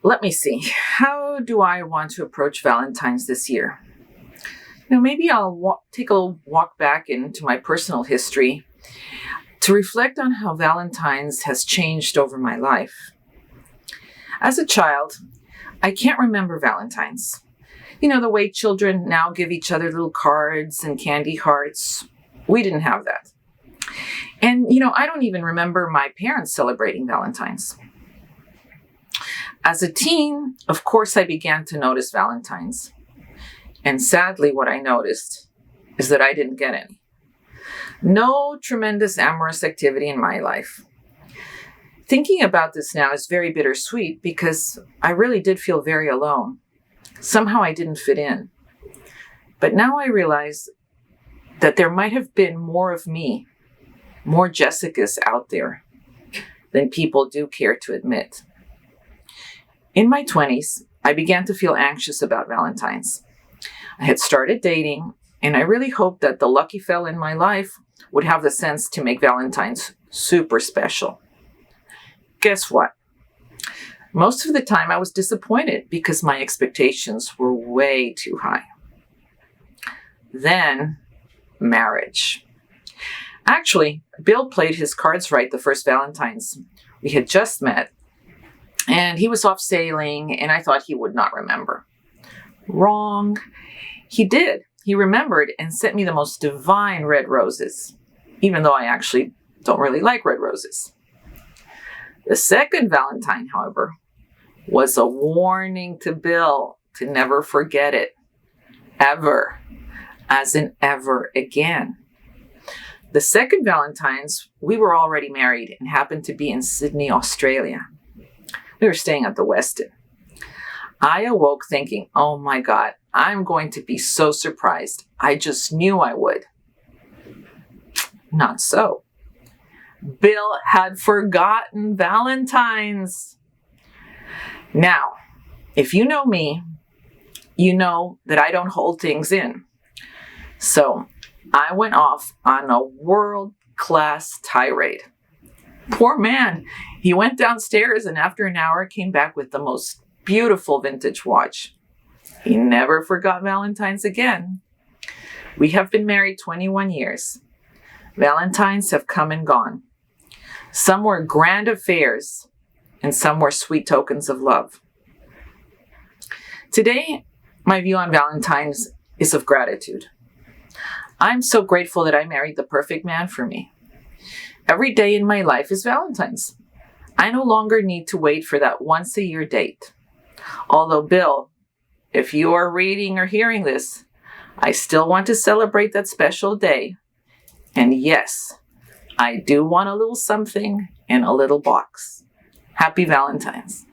Let me see. How do I want to approach Valentine's this year? Maybe I'll take a walk back into my personal history to reflect on how Valentine's has changed over my life. As a child, I can't remember Valentine's. The way children now give each other little cards and candy hearts. We didn't have that. And, I don't even remember my parents celebrating Valentine's. As a teen, of course, I began to notice Valentine's. And sadly, what I noticed is that I didn't get any. No tremendous amorous activity in my life. Thinking about this now is very bittersweet because I really did feel very alone. Somehow I didn't fit in. But now I realize that there might have been more of me, more Jessicas out there than people do care to admit. In my 20s, I began to feel anxious about Valentine's. I had started dating, and I really hoped that the lucky fella in my life would have the sense to make Valentine's super special. Guess what? Most of the time I was disappointed because my expectations were way too high. Then, marriage. Actually, Bill played his cards right the first Valentine's. We had just met, and he was off sailing, and I thought he would not remember. Wrong. He did. He remembered and sent me the most divine red roses, even though I actually don't really like red roses. The second Valentine, however, was a warning to Bill to never forget it. Ever. As in ever again. The second Valentine's, we were already married and happened to be in Sydney, Australia. We were staying at the Westin. I awoke thinking, oh my God, I'm going to be so surprised. I just knew I would. Not so. Bill had forgotten Valentine's. Now, if you know me, you know that I don't hold things in. So I went off on a world-class tirade. Poor man. He went downstairs and after an hour came back with the most beautiful vintage watch. He never forgot Valentine's again. We have been married 21 years. Valentines have come and gone. Some were grand affairs and some were sweet tokens of love. Today, my view on Valentine's is of gratitude. I'm so grateful that I married the perfect man for me. Every day in my life is Valentine's. I no longer need to wait for that once-a-year date. Although, Bill, if you are reading or hearing this, I still want to celebrate that special day. And yes, I do want a little something in a little box. Happy Valentine's.